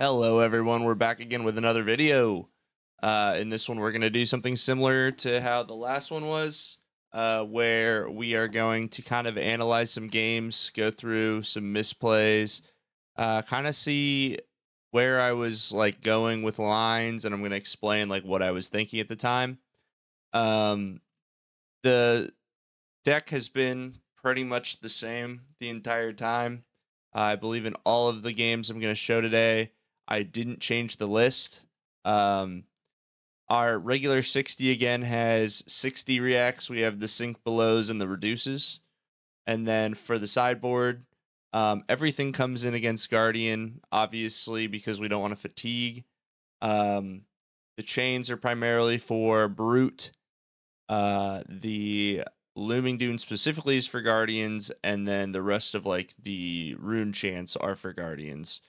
Hello everyone, we're back again with another video. In this one we're going to do something similar to how the last one was, where we are going to kind of analyze some games, go through some misplays, kind of see where I was like going with lines, and I'm going to explain like what I was thinking at the time. The deck has been pretty much the same the entire time. I believe in all of the games I'm going to show today. I didn't change the list. Our regular 60 again has 60 reacts. We have the sink belows and the reduces. And then for the sideboard, everything comes in against Guardian, obviously, because we don't want to fatigue. The chains are primarily for Brute. The Looming Dune specifically is for Guardians, and then the rest of like the rune chants are for Guardians.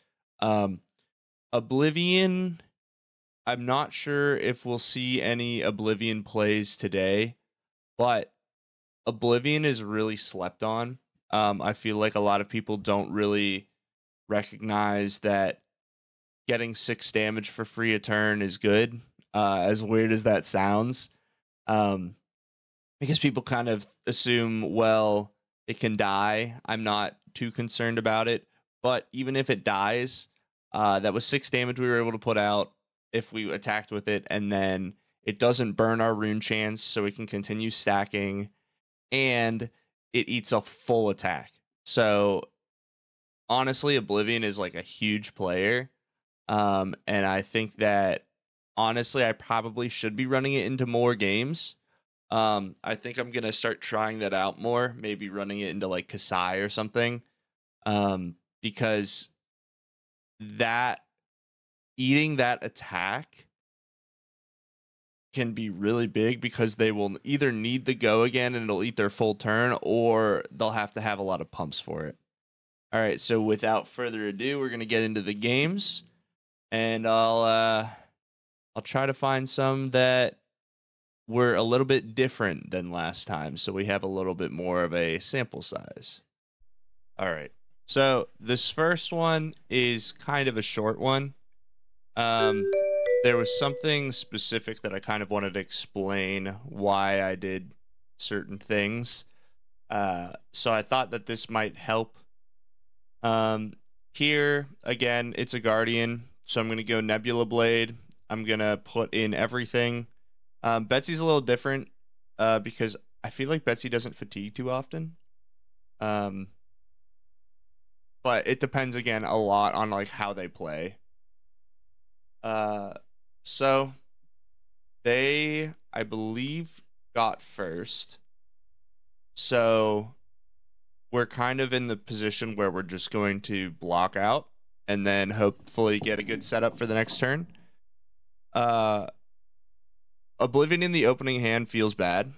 Oblivion, I'm not sure if we'll see any Oblivion plays today, but Oblivion is really slept on. I feel like a lot of people don't really recognize that getting 6 damage for free a turn is good, as weird as that sounds. Because people kind of assume, well, it can die. I'm not too concerned about it, but even if it dies, that was 6 damage we were able to put out if we attacked with it, and then it doesn't burn our rune chance, so we can continue stacking, and it eats a full attack. So honestly, Oblivion is like a huge player, and I think that honestly I probably should be running it into more games. I think I'm gonna start trying that out more, maybe running it into like Kasai or something, because that eating that attack can be really big, because they will either need the go again and it'll eat their full turn, or they'll have to have a lot of pumps for it. All right, so without further ado, we're gonna get into the games, and I'll try to find some that were a little bit different than last time, so we have a little bit more of a sample size. All right. So this first one is kind of a short one. There was something specific that I kind of wanted to explain why I did certain things. So I thought that this might help. Here, again, it's a Guardian, so I'm going to go Nebula Blade. I'm going to put in everything. Betsy's a little different, because I feel like Betsy doesn't fatigue too often. But it depends again a lot on like how they play. So they, I believe, got first. So we're kind of in the position where we're just going to block out and then hopefully get a good setup for the next turn. Oblivion in the opening hand feels bad.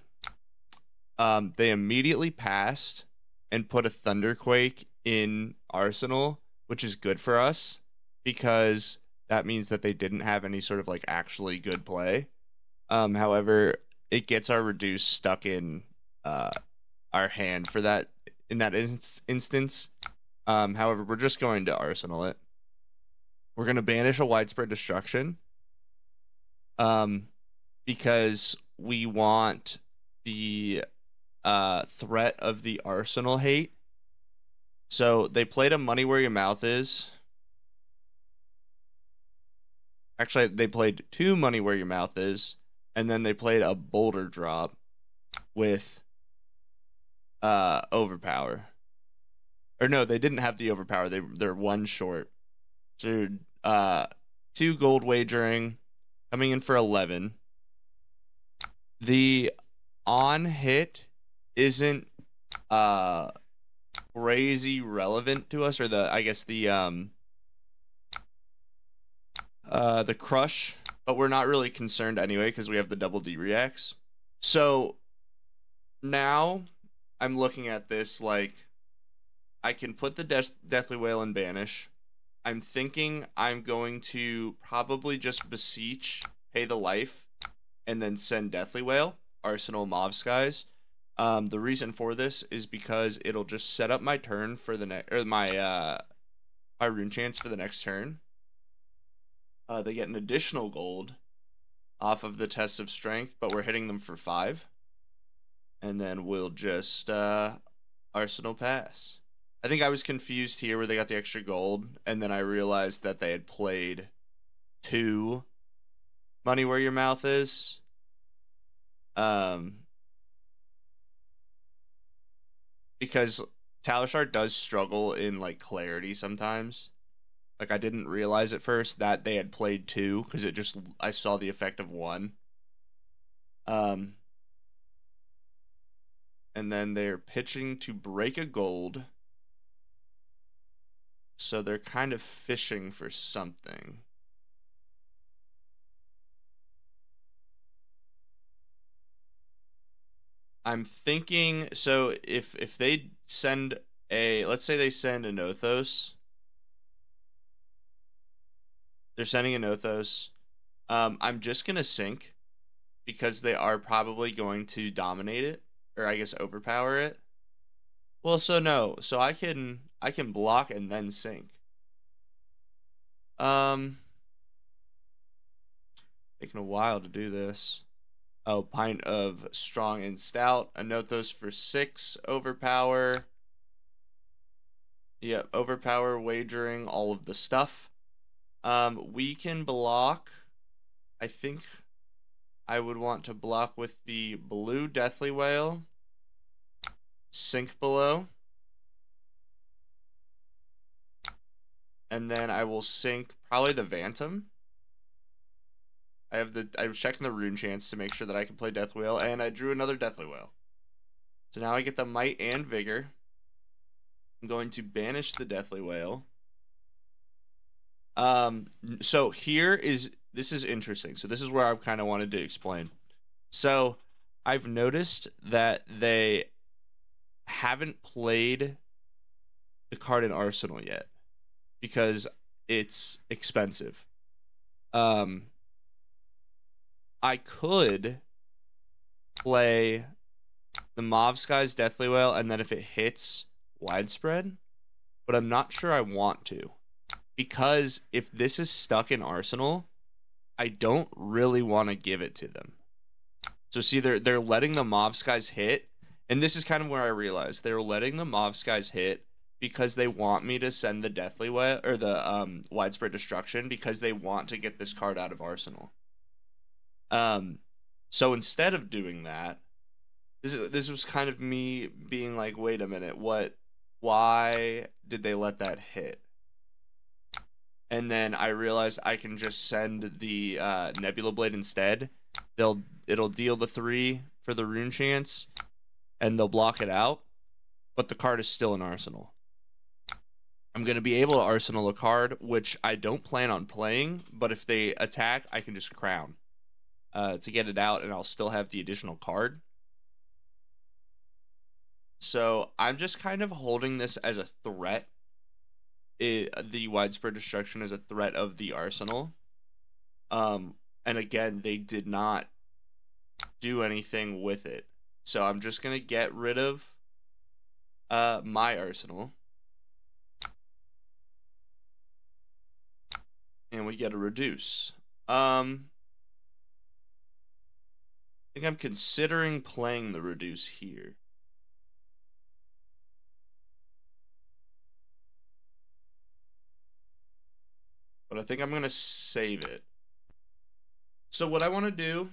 They immediately passed and put a Thunderquake in Arsenal, which is good for us, because that means that they didn't have any sort of like actually good play. However, it gets our reduce stuck in our hand for that in that instance. However, we're just going to Arsenal it. We're going to banish a Widespread Destruction, because we want the threat of the Arsenal hate. So they played a Money Where Your Mouth Is. Actually, they played 2 Money Where Your Mouth Is, and then they played a Boulder Drop with Overpower. Or no, they didn't have the Overpower. They're 1 short. So 2 gold wagering, coming in for 11. The on hit isn't crazy relevant to us, or the crush, but we're not really concerned anyway because we have the double D reacts. So now I'm looking at this like I can put the Deathly Wail and banish. I'm thinking I'm going to probably just beseech, pay the life, and then send Deathly Wail, Arsenal Mauve Skies. The reason for this is because it'll just set up my turn for the my rune chance for the next turn. They get an additional gold off of the test of strength, but we're hitting them for 5. And then we'll just Arsenal pass. I think I was confused here where they got the extra gold, and then I realized that they had played 2 Money Where Your Mouth Is. Because Talishar does struggle in like clarity sometimes. Like I didn't realize at first that they had played 2 because I saw the effect of 1. And then they're pitching to break a gold. So they're kind of fishing for something. I'm thinking, so if they send let's say they send a Nothos. They're sending a Nothos. I'm just going to sink because they are probably going to dominate it, or I guess overpower it. Well, so no. So I can block and then sink. Taking a while to do this. Oh, pint of strong and stout. A Nothos for 6. Overpower. Yep, overpower, wagering, all of the stuff. We can block. I think I would want to block with the blue Deathly Whale. Sink below. And then I will sink probably the Phantom. I was checking the rune chance to make sure that I can play Death Whale, and I drew another Deathly Whale. So now I get the Might and Vigor. I'm going to banish the Deathly Whale. So this is interesting. So this is where I kind of wanted to explain. So I've noticed that they haven't played the card in Arsenal yet because it's expensive. I could play the Mauve Skies Deathly Whale, and then if it hits, Widespread, but I'm not sure I want to. Because if this is stuck in Arsenal, I don't really want to give it to them. So see, they're letting the Mauve Skies hit, and this is kind of where I realized they're letting the Mauve Skies hit because they want me to send the Deathly Whale, or the Widespread Destruction, because they want to get this card out of Arsenal. So instead of doing that, this was kind of me being like, wait a minute, why did they let that hit? And then I realized I can just send the Nebula Blade instead. It'll deal the 3 for the rune chance, and they'll block it out, but the card is still in Arsenal. I'm going to be able to Arsenal a card, which I don't plan on playing, but if they attack, I can just Crown to get it out, and I'll still have the additional card. So I'm just kind of holding this as a threat. The Widespread Destruction is a threat of the Arsenal. And again, they did not do anything with it. So I'm just going to get rid of my Arsenal. And we get a reduce. I think I'm considering playing the reduce here. But I think I'm going to save it. So what I want to do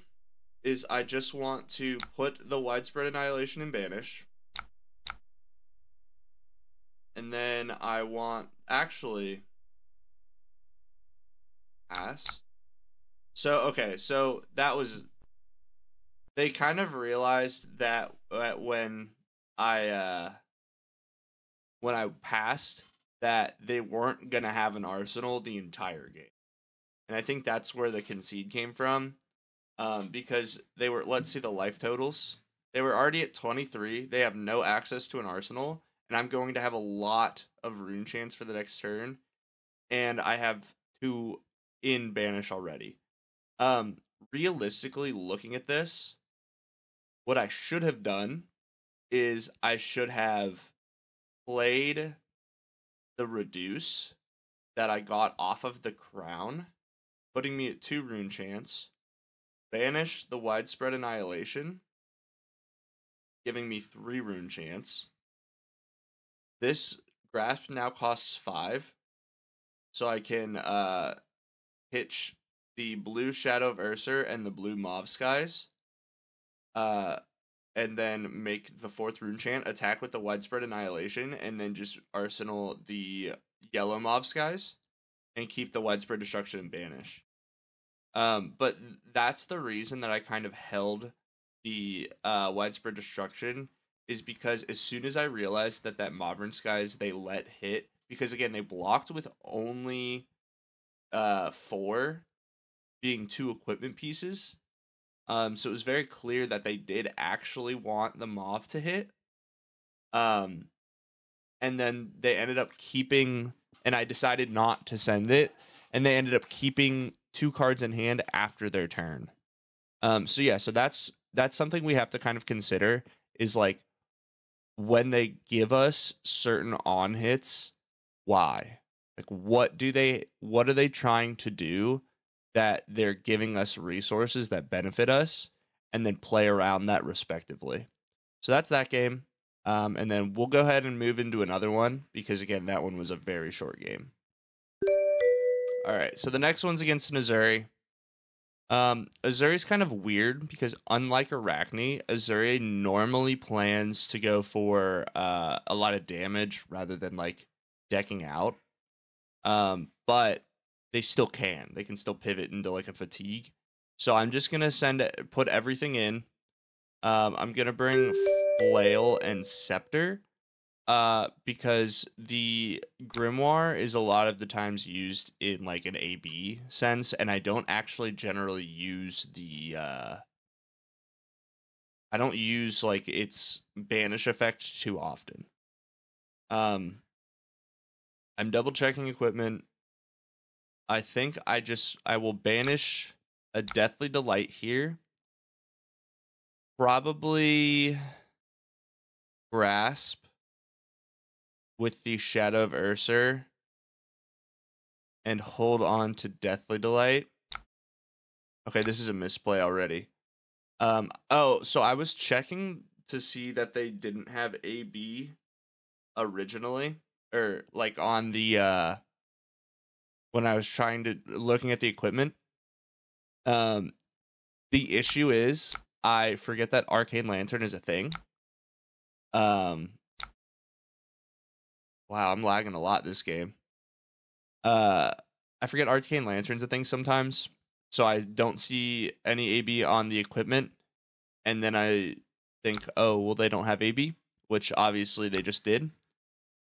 is I just want to put the Widespread Annihilation in Banish. And then I want, actually, pass. So, okay, so that was, they kind of realized that when I passed, that they weren't going to have an Arsenal the entire game. And I think that's where the concede came from. Because they were, let's see the life totals. They were already at 23. They have no access to an Arsenal. And I'm going to have a lot of rune chance for the next turn. And I have 2 in Banish already. Realistically, looking at this, what I should have done is I should have played the reduce that I got off of the crown, putting me at 2 rune chance. Banish the Widespread Annihilation, giving me 3 rune chance. This Grasp now costs 5, so I can pitch the blue Shadow of Ursa and the blue Mauve Skies, and then make the 4th rune chant, attack with the Widespread Annihilation, and then just arsenal the yellow Mauve Skies, and keep the Widespread Destruction and Banish. But that's the reason that I kind of held the Widespread Destruction, is because as soon as I realized that Modern Skies they let hit, because again they blocked with only 4 being 2 equipment pieces, so it was very clear that they did actually want the Mauve to hit, and then they ended up keeping, and I decided not to send it, and they ended up keeping 2 cards in hand after their turn. So yeah, so that's something we have to kind of consider, is like when they give us certain on hits, why? Like what are they trying to do that they're giving us resources that benefit us, and then play around that respectively. So that's that game. And then we'll go ahead and move into another one, because again, that one was a very short game. All right, so the next one's against an Uzuri. Uzuri's kind of weird because unlike Arachne, Uzuri normally plans to go for a lot of damage rather than like decking out. But they still can. They can still pivot into like a fatigue. So I'm just gonna put everything in. I'm gonna bring Flail and Scepter. Because the Grimoire is a lot of the times used in like an AB sense, and I don't actually generally use I don't use like its banish effect too often. I'm double checking equipment. I think I will banish a Deathly Delight here. Probably Grasp with the Shadow of Ursa and hold on to Deathly Delight. Okay, this is a misplay already. Oh, so I was checking to see that they didn't have AB originally, or like on the when I was looking at the equipment. The issue is I forget that Arcane Lantern is a thing. Wow, I'm lagging a lot this game. I forget Arcane Lantern's a thing sometimes, so I don't see any AB on the equipment, and then I think, oh, well, they don't have AB, which obviously they just did,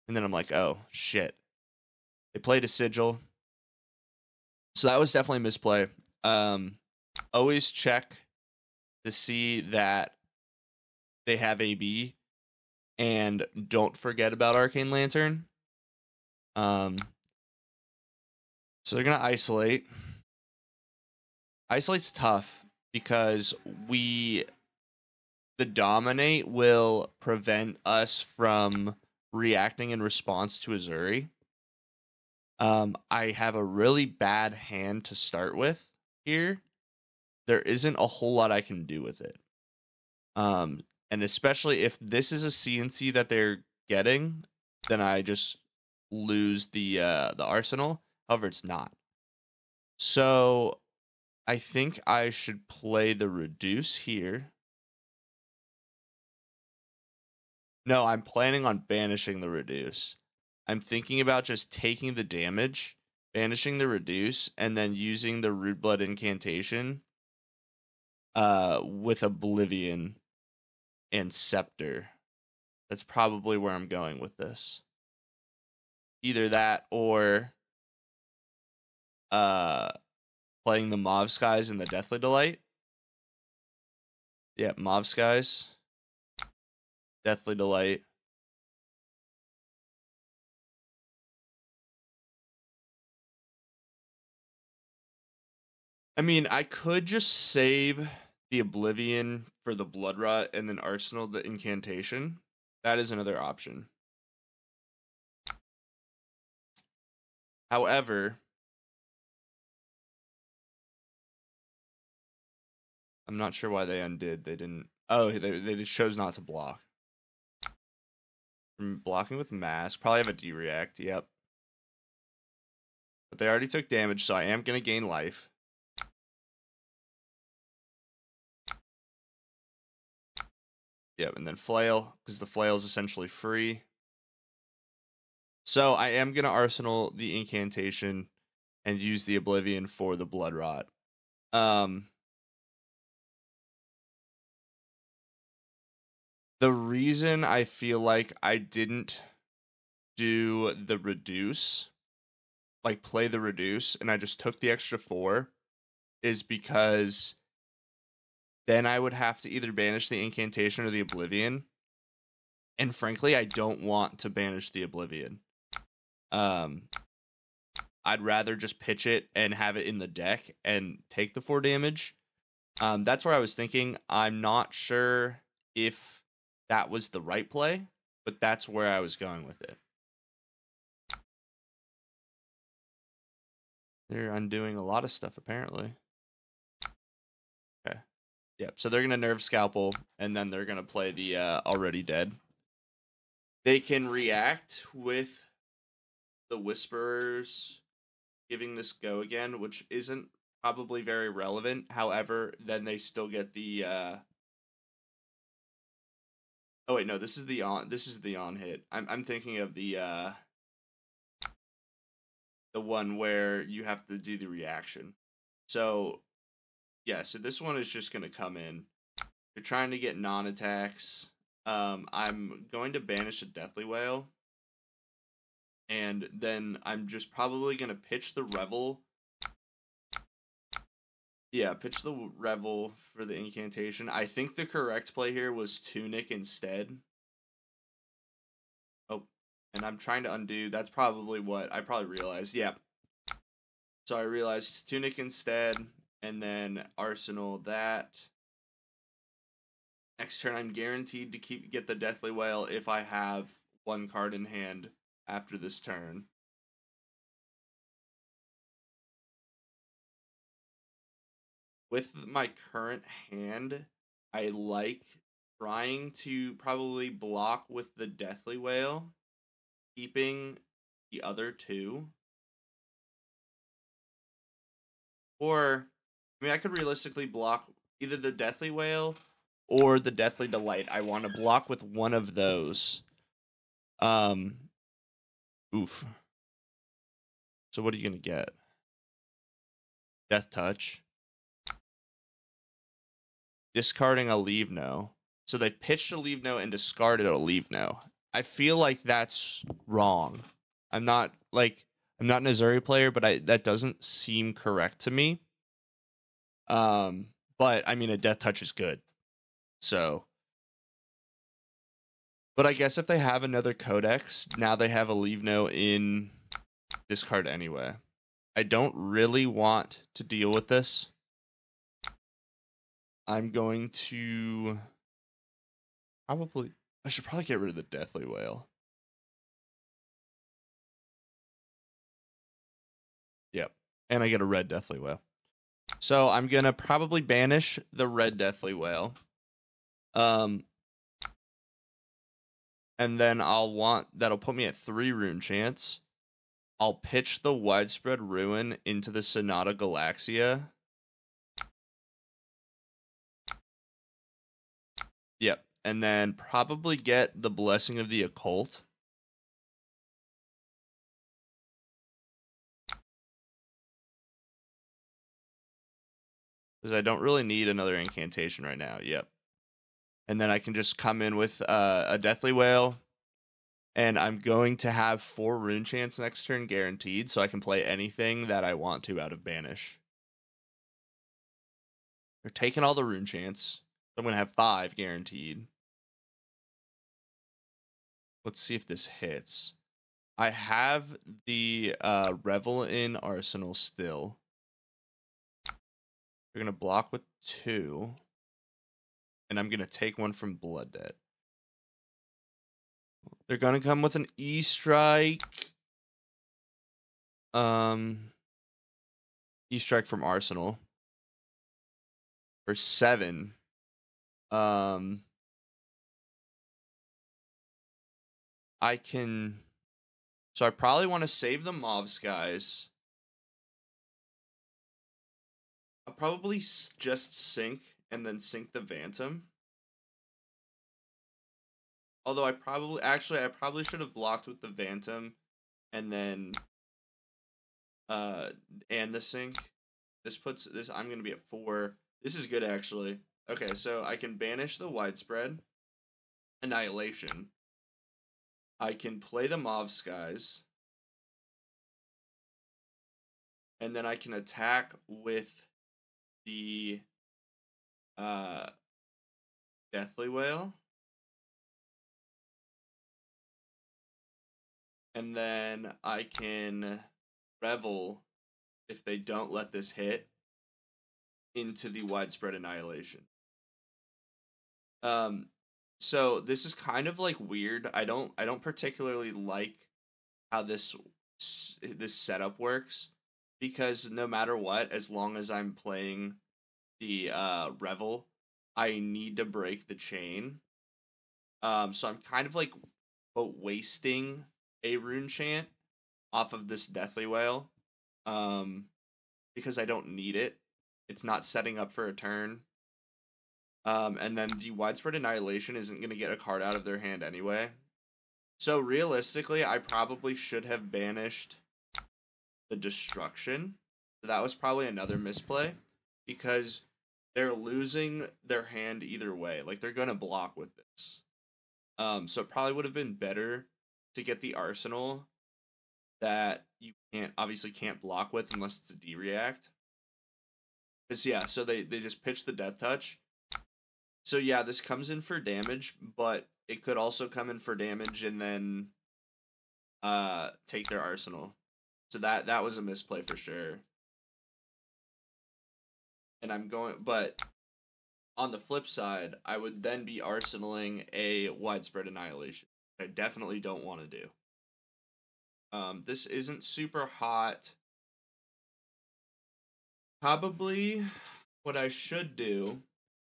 and then I'm like, oh, shit. They played a Sigil, so that was definitely a misplay. Always check to see that they have AB, and don't forget about Arcane Lantern. So they're going to isolate. Isolate's tough because the Dominate will prevent us from reacting in response to Uzuri. I have a really bad hand to start with here. There isn't a whole lot I can do with it. And especially if this is a CNC that they're getting, then I just lose the arsenal. However, it's not. So I think I should play the Reduce here. No, I'm planning on banishing the Reduce. I'm thinking about just taking the damage, banishing the Reduce, and then using the Rude Blood Incantation with Oblivion and Scepter. That's probably where I'm going with this. Either that or playing the Mauve Skies and the Deathly Delight. Yeah, Mauve Skies. Deathly Delight. I mean, I could just save the Oblivion for the Blood Rot and then Arsenal the Incantation. That is another option. However, I'm not sure why they undid. They didn't. Oh, they just chose not to block. From blocking with mask. Probably have a D-react. Yep. But they already took damage, so I am going to gain life. Yep, and then flail, because the flail is essentially free. So I am going to arsenal the incantation and use the Oblivion for the Blood Rot. The reason I feel like I didn't do the reduce, like play the reduce, and I just took the extra 4, is because then I would have to either banish the incantation or the Oblivion. And frankly, I don't want to banish the Oblivion. I'd rather just pitch it and have it in the deck and take the 4 damage. That's where I was thinking. I'm not sure if that was the right play, but that's where I was going with it. They're undoing a lot of stuff, apparently. Okay. Yep, so they're going to nerf Scalpel, and then they're going to play the Already Dead. They can react with the Whisperers giving this go again, which isn't probably very relevant. However, then they still get the oh wait, no, this is the on hit. I'm thinking of the one where you have to do the reaction. So yeah, so this one is just gonna come in. You're trying to get non-attacks. I'm going to banish a Deathly Wail. And then I'm just probably going to pitch the Revel. Yeah, pitch the Revel for the incantation. I think the correct play here was Tunic instead. Oh, and I'm trying to undo. That's probably what I probably realized. Yeah. So I realized Tunic instead, and then Arsenal that. Next turn, I'm guaranteed to get the Deathly Wail if I have 1 card in hand after this turn. With my current hand, I like trying to probably block with the Deathly Wail, keeping the other 2. Or, I mean, I could realistically block either the Deathly Wail or the Deathly Delight. I want to block with one of those. Oof. So what are you going to get? Death Touch. Discarding a Leave No. So they pitched a Leave No and discarded a Leave No. I feel like that's wrong. I'm not an Uzuri player, but that doesn't seem correct to me. But I mean, a Death Touch is good. So, but I guess if they have another Codex, now they have a Leave No in this card anyway. I don't really want to deal with this. I'm going to I should probably get rid of the Deathly Wail. Yep. And I get a red Deathly Wail. So I'm going to probably banish the red Deathly Wail. And then that'll put me at 3 rune chance. I'll pitch the Widespread Ruin into the Sonata Galaxia. Yep. And then probably get the Blessing of the Occult. Because I don't really need another incantation right now. Yep. And then I can just come in with a Deathly Wail. And I'm going to have 4 rune chance next turn guaranteed, so I can play anything that I want to out of Banish. They're taking all the rune chance. I'm going to have 5 guaranteed. Let's see if this hits. I have the Revel in Arsenal still. They're going to block with 2. And I'm going to take 1 from Blood Debt. They're going to come with an E-Strike. E-Strike from Arsenal. For 7, um, I can. So I probably want to save the Mauve Skies. I'll probably just sink and then sink the Phantom. Although I probably should have blocked with the Phantom and then and the sink. This puts this I'm gonna be at 4. This is good actually. Okay, so I can banish the Widespread Annihilation. I can play the Mauve Skies. And then I can attack with the Deathly Whale. And then I can Revel if they don't let this hit into the Widespread Annihilation. So this is kind of like weird. I don't particularly like how this setup works, because no matter what, as long as I'm playing the Revel, I need to break the chain. So I'm kind of like wasting a rune chant off of this Deathly Whale, because I don't need it. It's not setting up for a turn. And then the Widespread Annihilation isn't going to get a card out of their hand anyway. So realistically, I probably should have banished the Destruction. So that was probably another misplay, because they're losing their hand either way. Like, they're going to block with this. So it probably would have been better to get the Arsenal that you obviously can't block with unless it's a D-react. Because, yeah, so they just pitch the Death Touch. So, yeah, this comes in for damage, but it could also come in for damage and then take their Arsenal. So that was a misplay for sure. And but on the flip side, I would then be arsenaling a Widespread Annihilation. I definitely don't want to do. This isn't super hot. Probably what I should do,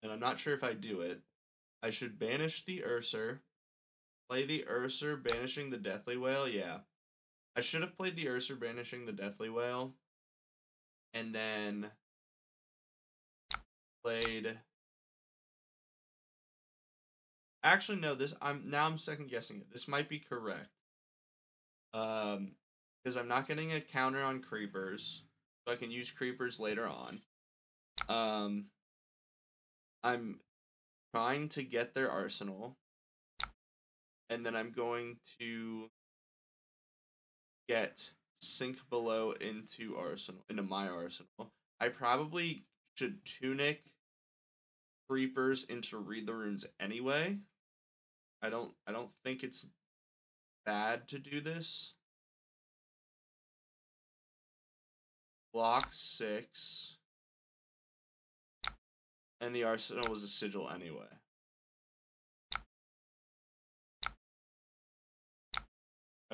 and I'm not sure if I do it, I should banish the Urser, play the Urser banishing the Deathly Whale, yeah. I should have played the Urser banishing the Deathly Whale, and then played... Actually, no, I'm second guessing it. This might be correct. Because I'm not getting a counter on creepers, so I can use creepers later on. I'm trying to get their arsenal, and then I'm going to get sink below into my arsenal. I probably should tunic creepers into read the runes anyway. I don't think it's bad to do this. Block 6. And the arsenal was a sigil anyway.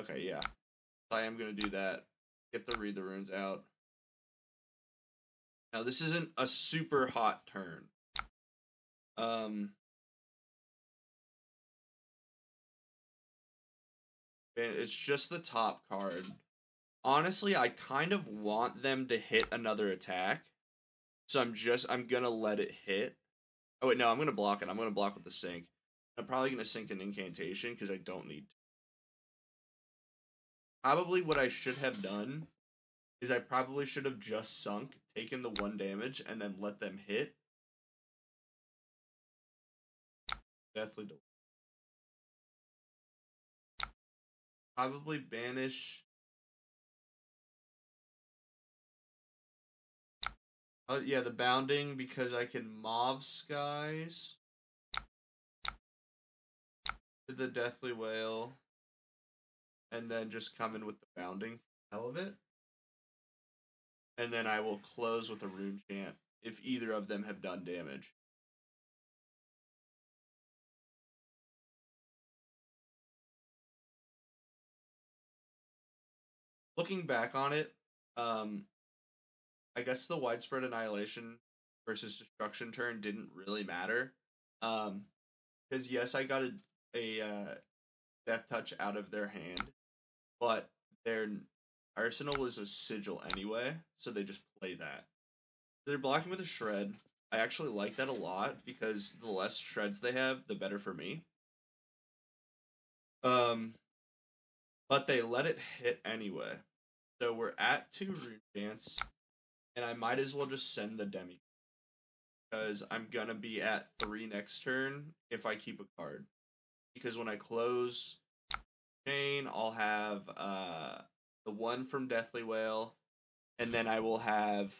Okay, yeah. So I am going to do that. Get the read the runes out. Now, this isn't a super hot turn. It's just the top card. Honestly, I kind of want them to hit another attack. So I'm going to let it hit. Oh, wait, no, I'm going to block it. I'm going to block with the sink. I'm probably going to sink an incantation because I don't need to. Probably what I should have done is I probably should have just sunk, taken the 1 damage, and then let them hit. Deathly Delay. Probably banish. Yeah, the bounding, because I can Mauve Skies to the Deathly Whale, and then just come in with the bounding hell of it. And then I will close with a rune chant if either of them have done damage. Looking back on it, I guess the Widespread Annihilation versus destruction turn didn't really matter. Because yes, I got a death touch out of their hand, but their arsenal was a sigil anyway, so they just play that. They're blocking with a shred. I actually like that a lot because the less shreds they have, the better for me. Um, but they let it hit anyway. So we're at 2 rune chance, and I might as well just send the demi because I'm gonna be at 3 next turn if I keep a card. Because when I close chain, I'll have the one from Deathly Whale, and then I will have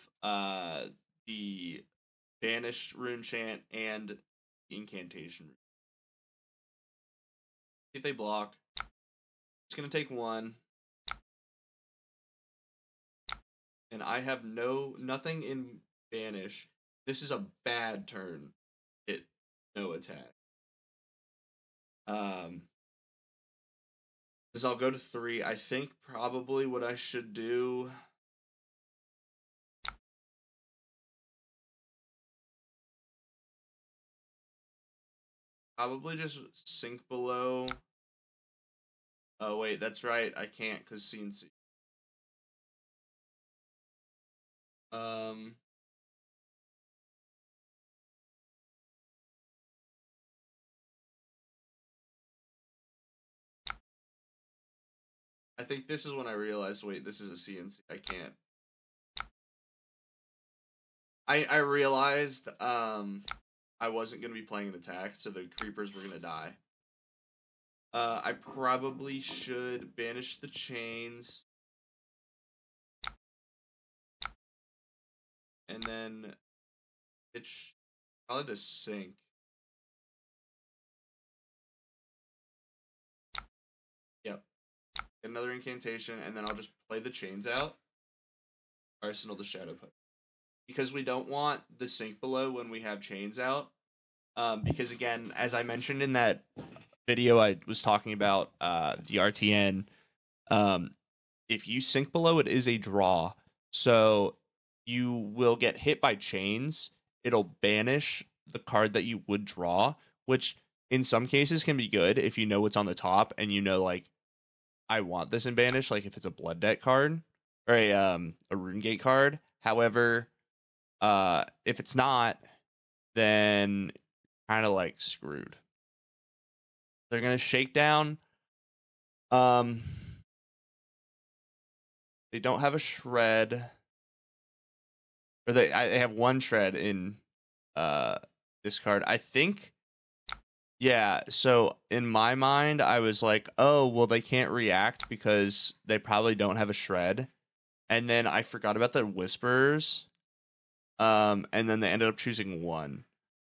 the banished rune chant and incantation. See if they block. It's gonna take 1. And I have nothing in banish. This is a bad turn. It no attack. This I'll go to 3. I think probably what I should do. Probably just sink below. Oh wait, that's right. I can't because CNC. I think this is when I realized, wait, this is a CNC. I can't. I realized I wasn't gonna be playing an attack, so the creepers were gonna die. I probably should banish the chains. And then it's probably the sink. Yep. Another incantation, and then I'll just play the chains out. Arsenal the Shadow Puppet. Because we don't want the sink below when we have chains out. Because again, as I mentioned in that video I was talking about the RTN, if you sink below, it is a draw. So you will get hit by chains. It'll banish the card that you would draw, which in some cases can be good if you know what's on the top and you know, like, I want this in banish, like if it's a blood debt card or a rune gate card. However, if it's not, then kind of like screwed. They're gonna shake down. They don't have a shred, or they have 1 shred in this card. I think. Yeah, so in my mind, I was like, oh, well, they can't react because they probably don't have a shred. And then I forgot about the Whisperers. And then they ended up choosing 1.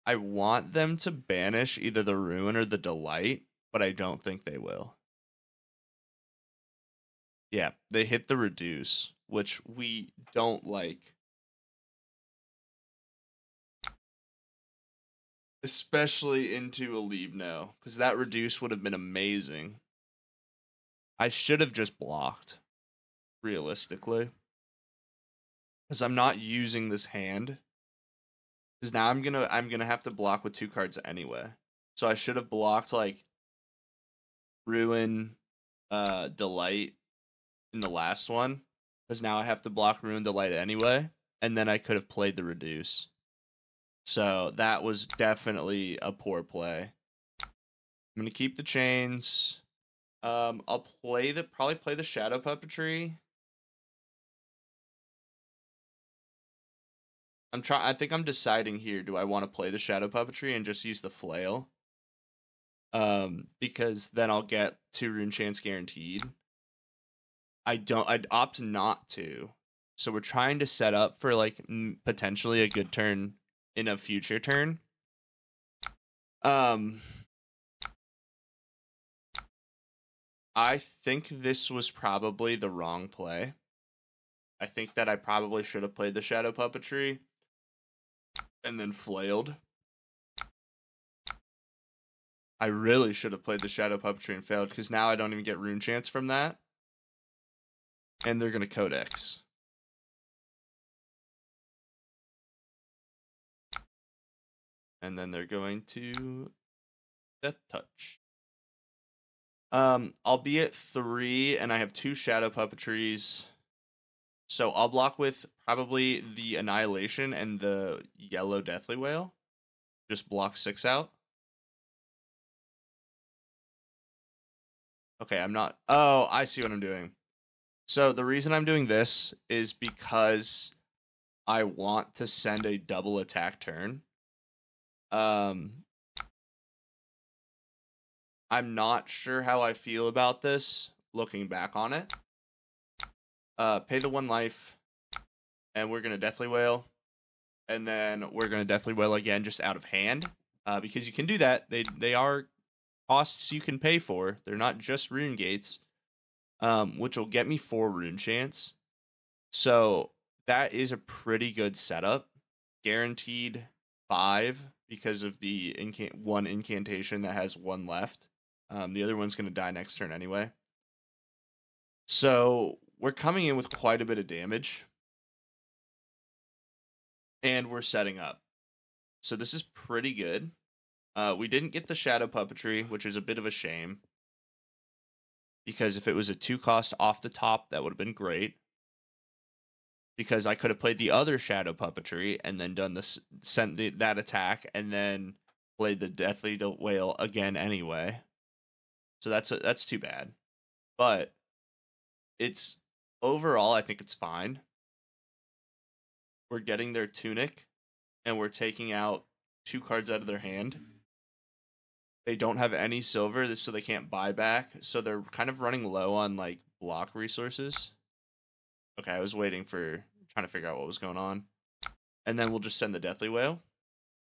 I want them to banish either the Ruin or the Delight, but I don't think they will. Yeah, they hit the Reduce, which we don't like. Especially into a Leave Now, because that Reduce would have been amazing. I should have just blocked, realistically. Because I'm not using this hand. Because now I'm gonna have to block with 2 cards anyway. So I should have blocked like Ruin, Delight in the last one. Because now I have to block Ruin Delight anyway. And then I could have played the Reduce. So that was definitely a poor play. I'm gonna keep the chains. I'll probably play the Shadow Puppetry. I think I'm deciding here. Do I want to play the Shadow Puppetry and just use the flail? Because then I'll get 2 rune chance guaranteed. I'd opt not to. So we're trying to set up for like potentially a good turn in a future turn. I think this was probably the wrong play. I think that I probably should have played the Shadow Puppetry and then flailed. I really should have played the Shadow Puppetry and failed, because now I don't even get rune chance from that. And they're going to Codex. And then they're going to Death Touch. I'll be at 3, and I have 2 Shadow Puppetries. So I'll block with probably the Annihilation and the yellow Deathly Whale. Just block 6 out. Okay, I'm not... Oh, I see what I'm doing. So the reason I'm doing this is because I want to send a double attack turn. I'm not sure how I feel about this, looking back on it. Pay the 1 life, and we're going to Deathly Whale. And then we're going to Deathly Whale again, just out of hand. Because you can do that. They are costs you can pay for. They're not just rune gates, which will get me 4 rune chance. So that is a pretty good setup. Guaranteed 5 because of the 1 incantation that has 1 left. The other one's going to die next turn anyway. So we're coming in with quite a bit of damage. And we're setting up. So this is pretty good. We didn't get the Shadow Puppetry, which is a bit of a shame. Because if it was a 2 cost off the top, that would have been great. Because I could have played the other Shadow Puppetry and then done this, sent that attack, and then played the Deathly Whale again anyway. So that's too bad. But it's overall, I think it's fine. We're getting their Tunic, and we're taking out 2 cards out of their hand. They don't have any silver, so they can't buy back. So they're kind of running low on like block resources. Okay, I was waiting for trying to figure out what was going on. And then we'll just send the Deathly Whale.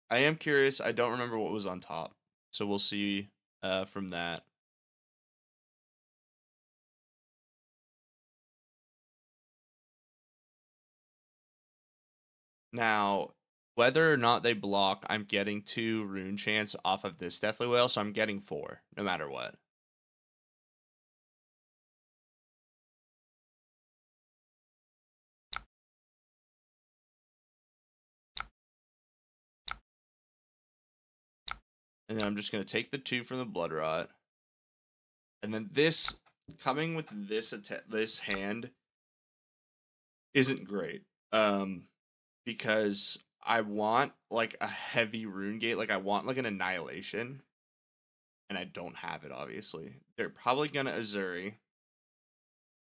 I am curious. I don't remember what was on top. So we'll see from that. Now, whether or not they block, I'm getting 2 rune chance off of this Deathly Whale, so I'm getting 4, no matter what. And then I'm just going to take the 2 from the Blood Rot. And then this, coming with this hand, isn't great. Because I want like a heavy rune gate, like I want like an Annihilation, and I don't have it. Obviously, they're probably gonna Uzuri.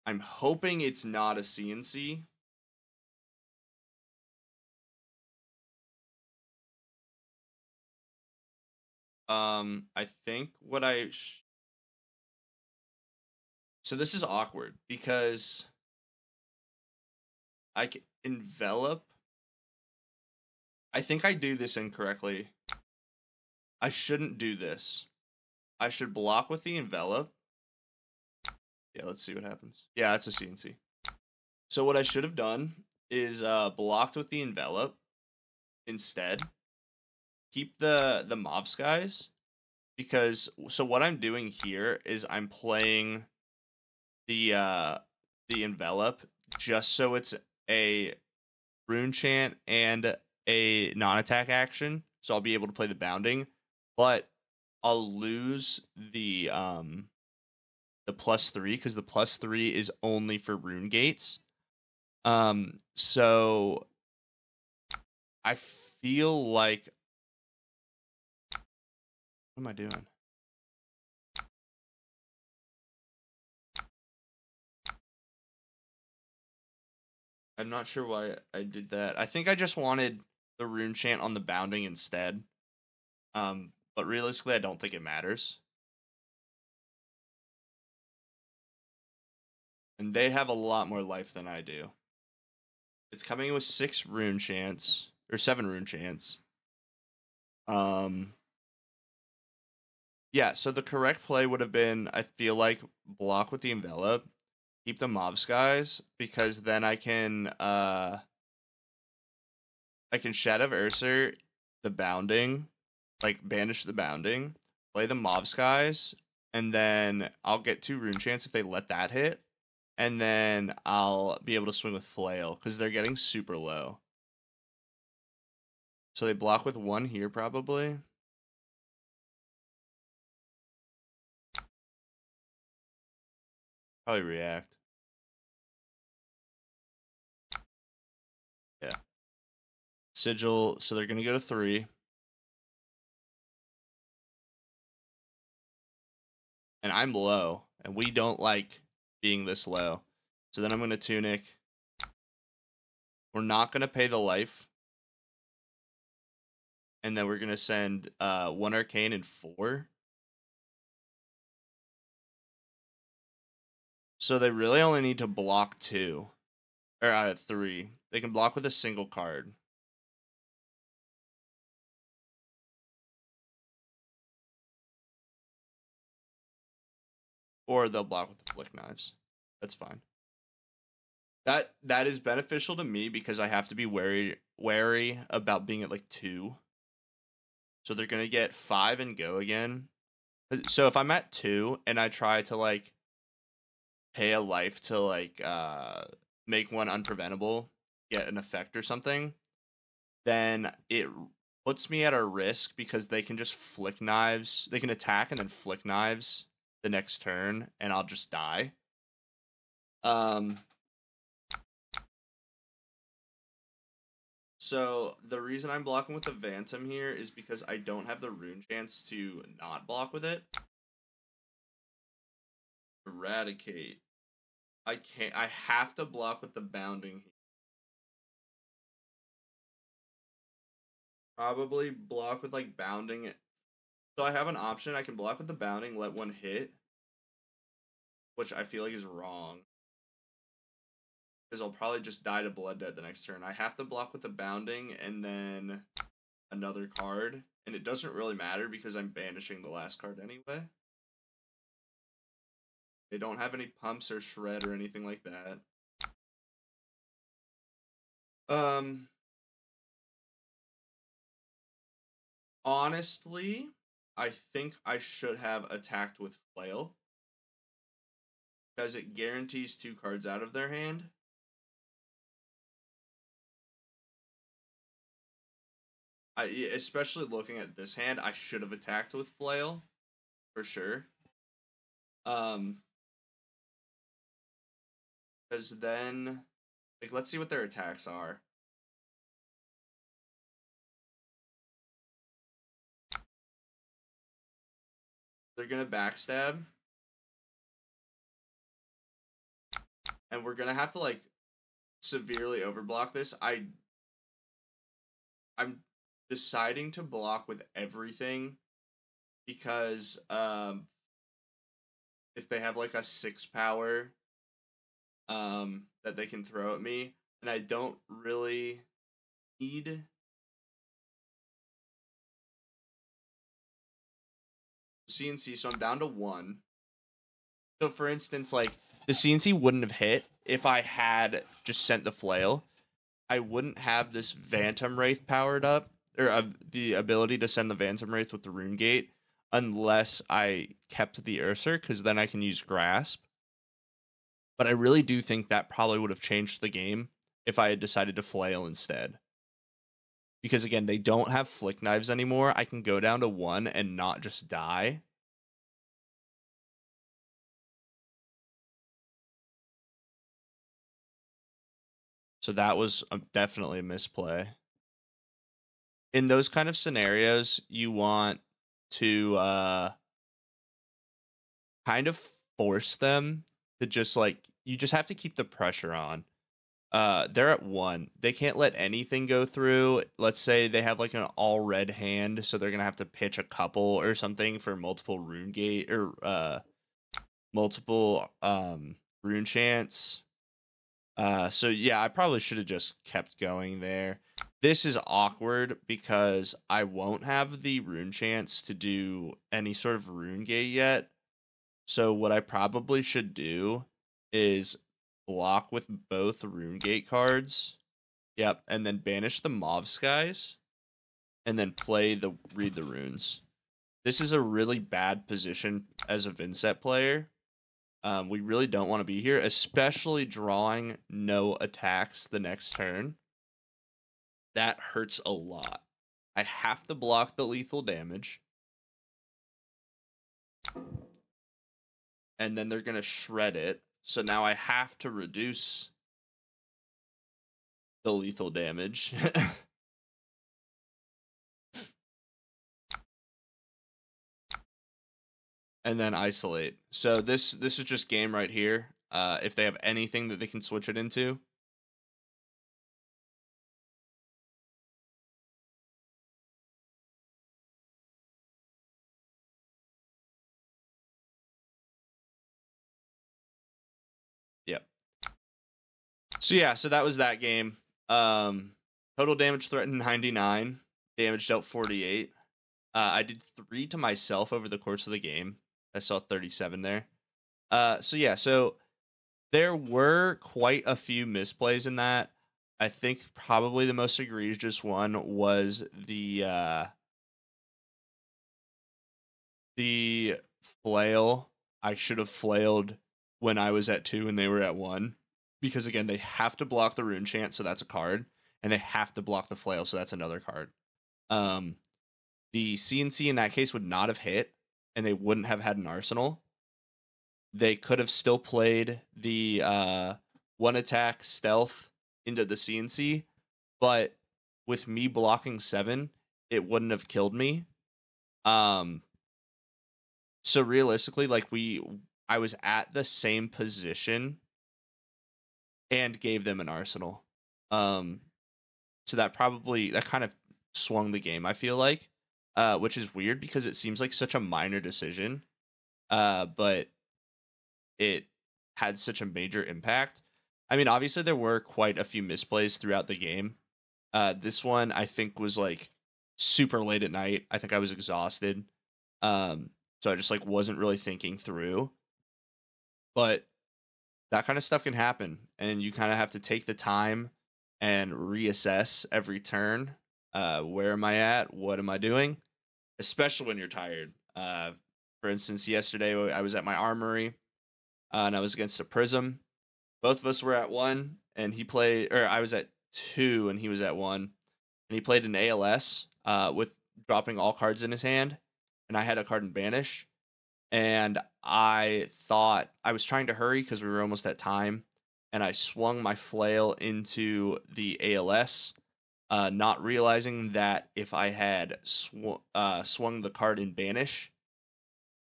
I'm hoping it's not a CNC. I think what so this is awkward because I can envelop. I think I do this incorrectly. I shouldn't do this. I should block with the envelop. Yeah, let's see what happens. Yeah, it's a CNC. So what I should have done is blocked with the envelop instead. Keep the Mauve Skies, because so what I'm doing here is I'm playing the envelop just so it's a rune chant and a non-attack action, so I'll be able to play the bounding, but I'll lose the +3 because the +3 is only for rune gates. So I feel like, what am I doing? I'm not sure why I did that. I think I just wanted the rune chant on the bounding instead. But realistically, I don't think it matters. And they have a lot more life than I do. It's coming with 6 rune chants, or 7 rune chants. Yeah, so the correct play would have been, I feel like, block with the envelop, keep the Mauve Skies, because then I can Shadow of Ursa the bounding, like banish the bounding, play the Mauve Skies, and then I'll get 2 rune chants if they let that hit, and then I'll be able to swing with Flail because they're getting super low. So they block with 1 here, probably. Probably react. Yeah. Sigil, so they're going to go to 3. And I'm low, and we don't like being this low. So then I'm going to Tunic. We're not going to pay the life. And then we're going to send 1 Arcane and 4. So they really only need to block 2. Or 3. They can block with a single card. Or they'll block with the Flick Knives. That's fine. That is beneficial to me because I have to be wary about being at like 2. So they're gonna get 5 and go again. So if I'm at 2 and I try to like pay a life to like make 1 unpreventable, get an effect or something, then it puts me at a risk because they can just Flick Knives. They can attack and then Flick Knives the next turn, and I'll just die. So the reason I'm blocking with the Phantom here is because I don't have the rune chance to not block with it. Eradicate. I can't. I have to block with the Bounding. Probably block with like Bounding. So I have an option. I can block with the Bounding, let 1 hit, which I feel like is wrong. Because I'll probably just die to Blood Dead the next turn. I have to block with the Bounding and then another card. And it doesn't really matter because I'm banishing the last card anyway. They don't have any pumps or shred or anything like that. Honestly, I think I should have attacked with Flail. Because it guarantees 2 cards out of their hand. Especially looking at this hand, I should have attacked with Flail. For sure. Because then, like, let's see what their attacks are. They're going to backstab. And we're going to have to, like, severely overblock this. I'm deciding to block with everything because if they have, like, a 6 power that they can throw at me, and I don't really need CNC, so I'm down to 1. So for instance, like, the CNC wouldn't have hit if I had just sent the Flail. I wouldn't have this Phantom Wraith powered up, or the ability to send the Phantom Wraith with the Rune Gate, unless I kept the Urser, because then I can use Grasp. But I really do think that probably would have changed the game if I had decided to Flail instead. Because again, they don't have Flick Knives anymore. I can go down to 1 and not just die. So that was definitely a misplay. In those kind of scenarios, you want to kind of force them to just like, you just have to keep the pressure on. They're at 1. They can't let anything go through. Let's say they have like an all red hand, so they're gonna have to pitch a couple or something for multiple rune gate or multiple rune chance. So yeah, I probably should have just kept going there. This is awkward because I won't have the rune chance to do any sort of rune gate yet. So what I probably should do is block with both rune gate cards. Yep, and then banish the Mauve Skies and then read the runes. This is a really bad position as a Vynnset player. We really don't want to be here, especially drawing no attacks the next turn. That hurts a lot. I have to block the lethal damage. And then they're going to shred it. So now I have to reduce the lethal damage. And then isolate. So this is just game right here. If they have anything that they can switch it into. Yep. So yeah, so that was that game. Total damage threatened 99, damage dealt 48. I did 3 to myself over the course of the game. I saw 37 there. So yeah, so there were quite a few misplays in that. I think probably the most egregious one was the flail. I should have flailed when I was at 2 and they were at 1. Because again, they have to block the rune chant, so that's a card. And they have to block the flail, so that's another card. The CNC in that case would not have hit, and they wouldn't have had an arsenal. They could have still played the one attack stealth into the CNC, but with me blocking 7, it wouldn't have killed me. So realistically, like I was at the same position and gave them an arsenal. So that kind of swung the game, I feel like, which is weird because it seems like such a minor decision, but it had such a major impact. I mean, obviously there were quite a few misplays throughout the game. This one I think was like super late at night. I think I was exhausted. So I just like wasn't really thinking through. But that kind of stuff can happen, and you kind of have to take the time and reassess every turn. Where am I at? What am I doing? Especially when you're tired. For instance, yesterday I was at my armory, and I was against a prism. Both of us were at 1, and I was at 2, and he was at 1. And he played an ALS with dropping all cards in his hand, and I had a card in Banish. And I thought I was trying to hurry because we were almost at time, and I swung my flail into the ALS, not realizing that if I had swung the card in Banish,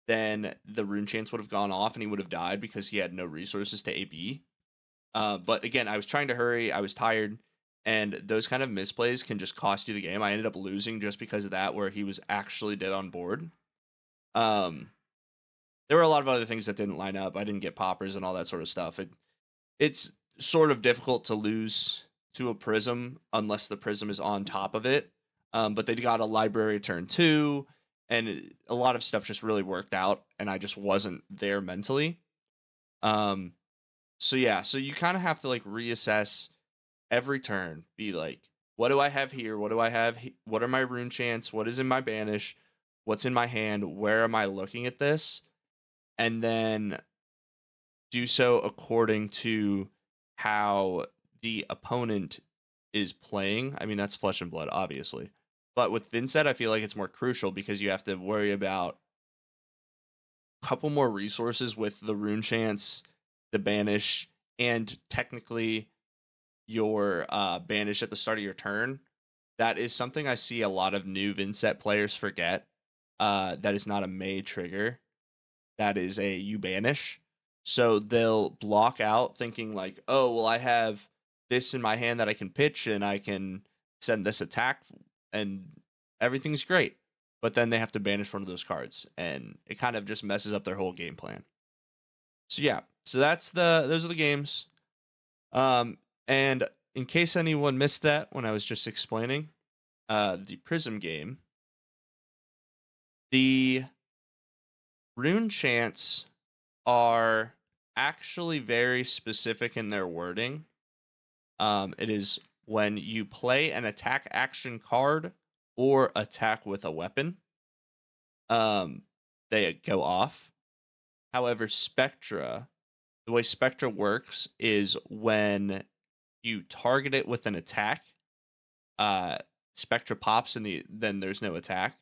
then the rune chance would have gone off and he would have died because he had no resources to AB. But again, I was trying to hurry, I was tired, and those kind of misplays can just cost you the game. I ended up losing just because of that, where he was actually dead on board. There were a lot of other things that didn't line up. I didn't get poppers and all that sort of stuff. It's sort of difficult to lose to a prism unless the prism is on top of it. But they got a library turn 2, and a lot of stuff just really worked out, and I just wasn't there mentally. So yeah, so you kind of have to like reassess every turn. Be like, what do I have here? What do I have? What are my rune chants? What is in my banish? What's in my hand? Where am I looking at this? And then do so according to how the opponent is playing. I mean, that's flesh and blood, obviously. But with Vynnset, I feel like it's more crucial because you have to worry about a couple more resources with the rune chants, the banish, and technically your banish at the start of your turn. That is something I see a lot of new Vynnset players forget. That is not a May trigger. That is a you banish. So they'll block out thinking like, oh, well, I have this in my hand that I can pitch and I can send this attack and everything's great. But then they have to banish one of those cards and it kind of just messes up their whole game plan. So yeah, so those are the games. And in case anyone missed that when I was just explaining the Prism game, the rune chants are actually very specific in their wording. It is when you play an attack action card or attack with a weapon, they go off. However, Spectra, the way Spectra works is when you target it with an attack, Spectra pops and then there's no attack.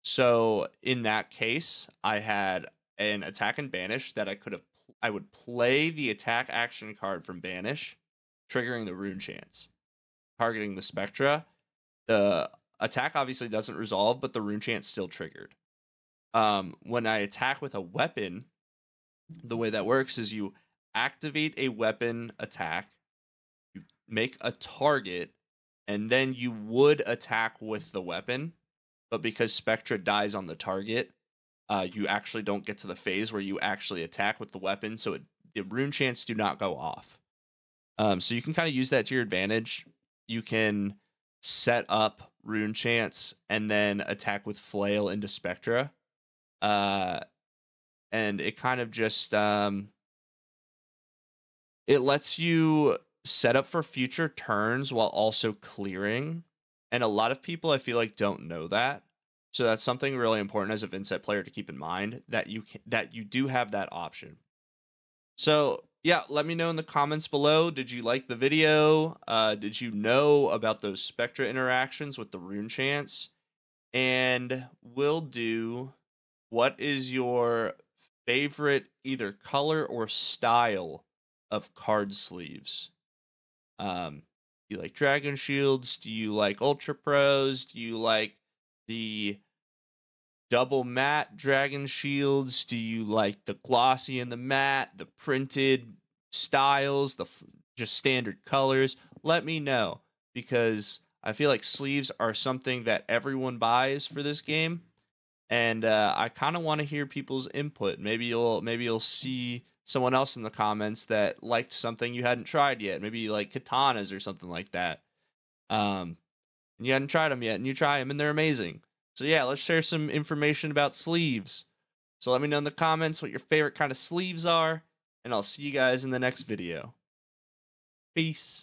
So in that case, I had an attack and banish that I would play the attack action card from banish, triggering the rune chance, targeting the Spectra. The attack obviously doesn't resolve, but the rune chance still triggered. When I attack with a weapon, the way that works is you activate a weapon attack, you make a target, and then you would attack with the weapon. But because Spectra dies on the target, you actually don't get to the phase where you actually attack with the weapon, so the rune chants do not go off. So you can kind of use that to your advantage. You can set up rune chants and then attack with flail into Spectra. And it kind of just it lets you set up for future turns while also clearing. And a lot of people, I feel like, don't know that. So that's something really important as a Vynnset player to keep in mind, that you do have that option. So yeah, let me know in the comments below. Did you like the video? Did you know about those Spectra interactions with the rune chants? And we'll do, what is your favorite either color or style of card sleeves? Do you like Dragon Shields? Do you like Ultra Pros? Do you like the double matte Dragon Shields? Do you like the glossy and the matte, the printed styles, the just standard colors? Let me know, because I feel like sleeves are something that everyone buys for this game, and I kind of want to hear people's input. Maybe you'll see someone else in the comments that liked something you hadn't tried yet. Maybe you like katanas or something like that. And you hadn't tried them yet, and you try them, and they're amazing. So yeah, let's share some information about sleeves. So let me know in the comments what your favorite kind of sleeves are, and I'll see you guys in the next video. Peace.